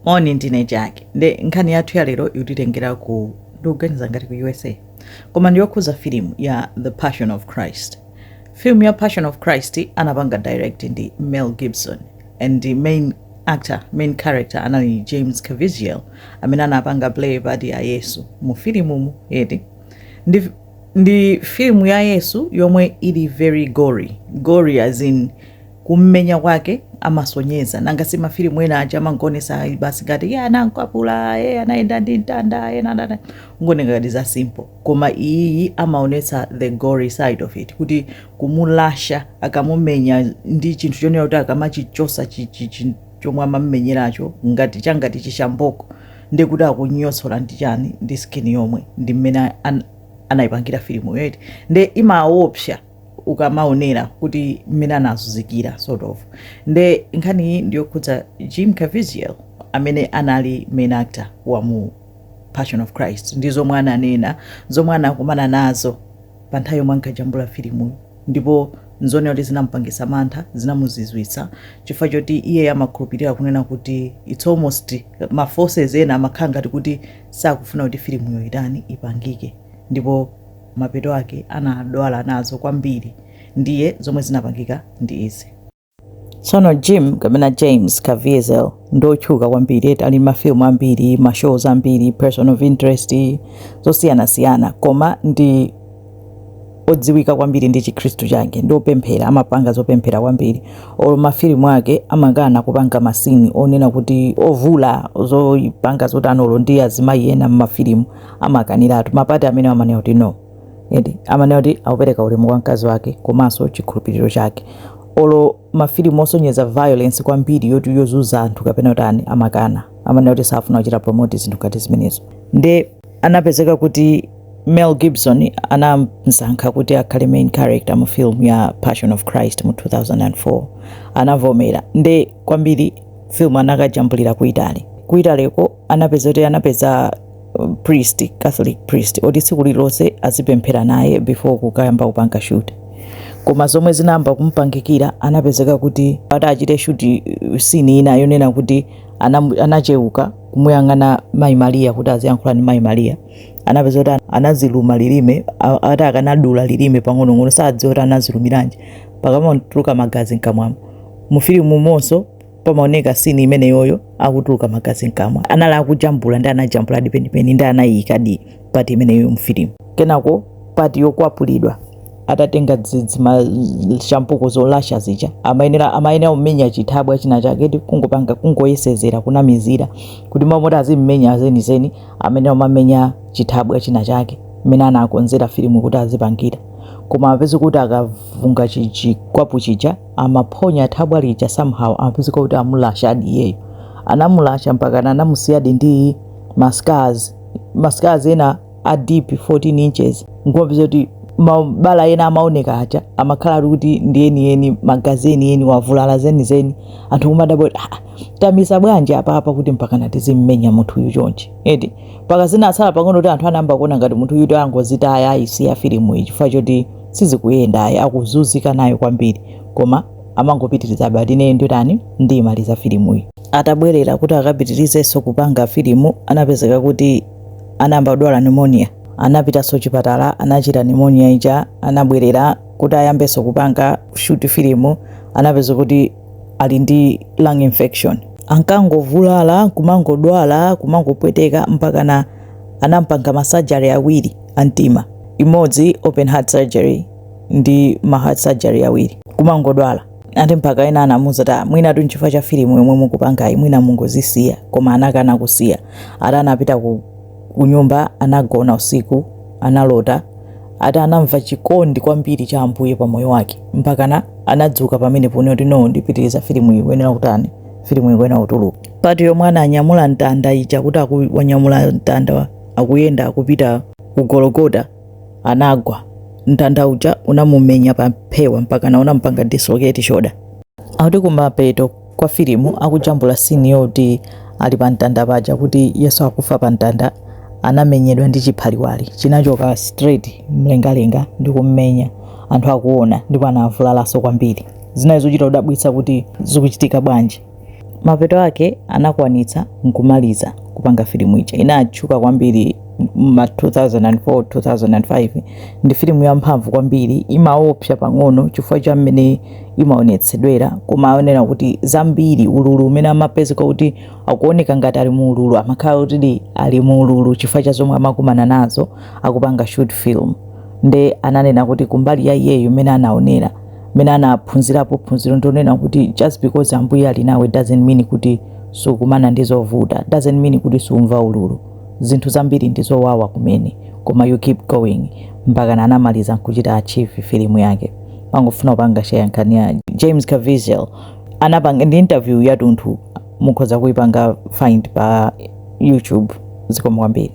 Oni ndine Jack. Nde nkhani yathu ya lero ikutitengera ku ndikuganiza ngati ku USA. Koma ndiyokhuza film ya The Passion of Christ. Film ya Passion of Christ anapanga direct ndi Mel Gibson and the main character anali James Caviezel amene anapanga play part ya Yesu mu filimumu eti. Ndi film ya Yesu yomwe ili very gory as in kummenya kwake amasonyeza nangasi mafilimu ena aja amangonesa basi ngati anankapula anaenda ndi mtanda nanda ngoneka ngati za simple koma iyi amaonetsa the gory side of it kuti kumulasha akamumenya ndi chinthu chonera kuti akamachichosa chomwe amamenyeracho ngati changati chishamboko ndi kuti akunyotsola ndi chani ndi skin yomwe ndi mmene anayipangira filimu yoyeti ndi imaopsya ukamaonera kuti mmene anazunzikira sort of. Nde nkhani ndiyokhudza Jim Caviezel amene anali main actor wa mu Passion of Christ ndizo mwana anena zomwe anakumana nazo pa nthawi yomwe ankajambula filimu ndipo nzone kuti zinampangisa mantha zinamuzizwitsa chifukwa choti iye amakhulupirira kunena kuti it's almost ma forces ena amakhala ngati kuti sakufuna kuti filimu yoyitani ipangike ndipo mapeto ake anadwala nazo kwambiri ndiye zomwe zinapangika ndi izi. Sono Jim kapena James Caviezel ndotchuka kwambiri ali mafilmu ambiri mashows ambiri person of interest zosiyana koma ndi odziwika kwambiri ndi chikhristu chake ndopemphera amapanga zopemphera kwambiri mafilimu ake amangana kupanga masini onena kuti ovula zoipanga zotanolo ndi azimayi ena mmafilimu amakaniratu mapati amene amanena kuti no amanena kuti akupereka ulemu kwa mkazi wake komanso chikhulupiriro chake mafilimu osonyeza violence kwambiri yoti yozuza anthu kapena utani amakana amanena kuti safuna kuchita promote zinthu ngati zimenezo. Nde anapezeka kuti Mel Gibson anamsankha kuti akhale main character mu film ya Passion of Christ mu 2004 anavomera nde kwambiri film anakajambulira ku Italiko anapeza Catholic priest oti tsiku lilonse azipemphera naye before kukayamba kupanga shoot koma zomwe zinamba kumpangikira anapezeka kuti atachite shoot scene ina yonena kuti anacheuka kumuyang'ana Mayi Maria kuti aziyankhula ndi Mayi Maria anapeza kuti anaziluma lilime ati akanadula lilime pang'onong'ono sadziwa kuti anazilumiranji pakamotuluka magazi mkamwamo mu filimu monso pamaoneka scene imene yoyo akutuluka magazi mkamwa anali akujambula ndi anajambula dipendipeni ndi anayikadi pati imene yoyo mu filimu kenako pati yokwapulidwa atatenga shampuko zolasha zija amayenera umenya chithabwa china chake kungopanga kungoyesezera kunamizira kuti mamota azimmenya azenizeni amene amamenya chithabwa china chake mmene anakonzera filimu kuti azipangira koma apeze kuti akavunga chikwapu chija amaphonya thabwa lija somehow apeze kuti amulasha iyeyo anamulasha mpaka anamusiyadi ndi mascars ena a deep 14 inches ngopeza kuti mabala ena amaoneka aja amakhala kuti ndiyeni magazi eni wavulala zeni anthu kumadabo tamisa bwanji apa kuti mpaka natizimmenya munthu uyu chonchi paka zinatsala pang'ono kuti anthu anamba kuona ngati munthu uyu angozita ayisiya filimu iyi chifukwa choti sizikuyenda akuzunzika nayo kwambiri koma amangopitiriza badi ine ndotani ndimaliza filimu iyi atabwerera kuti akapitirizenso kupanga filimu anapezeka kuti anamba kudwala pneumonia anapita chipatala anachita pneumonia ija anabwerera kuti ayambeso kupanga shoot filimu anapeza kuti ali ndi lung infection ankangovulala kumangodwala kumangopweteka mpaka anampanga masajari awiri amtima imodzi open heart surgery ndi heart surgery awiri kumangodwala ati mpaka ena anamuza ta mwina tu nchifukwa cha filimu yomwe mukupangayi mwina mungozisiya koma anakana kusiya ati anapita kunyumba anagona usiku analota ati anamva chikondi kwambiri cha Ambuye pa moyo wake mpaka anadzuka pamene pone kuti no ndipitiriza filimu iyi wenera kutani filimu iyi wenera kutuluka pati yomwe ananyamula mtanda ija kuti wanyamula mtanda akuyenda akupita ku Golgotha anagwa mtanda uja unamumenya pa mphewa mpaka unampanga dislocate shoulder akuti kumapeto kwa filimu akujambula scene yoti ali pa mtanda paja kuti Yesu akufa pa mtanda anamenyedwa ndi chiphaliwali chinachoka straight mlengalenga ndi kummenya anthu akuona ndipo anavulalaso kwambiri zinazo chita kudabwitsa kuti zikuchitika bwanji mapeto ake anakwanitsa nkumaliza kupanga filimu ija. Inatchuka kwambiri ma 2004 2005. Ndi filimu yamphamvu kwambiri, imaopsa pang'ono chifukwa cha mmene imaonetsedwera, koma aonera kuti zambiri ululu umene amapezeka kuti akuoneka ngati ali mu ululu amakhala kuti ali mu ululu chifukwa cha zomwe amakumana nazo akupanga short film. Nde ananena kuti kumbali ya iyeyo mmene anaonera, mmene anaphunzirapo phunziro ndionena kuti just because ambuye ali nawe doesn't mean kuti sukumana ndi zovuta, doesn't mean kuti sumva ululu. Zinthu zambiri ndizowawa kumene, koma you keep going mpaka anamaliza nkuchita achieve filimu yake. Pangofuna upanga share nkhani ya James Caviezel. Anapanga ndi interview ya tunthu mukhoza kuipanga find pa YouTube. Zikomo kwambiri.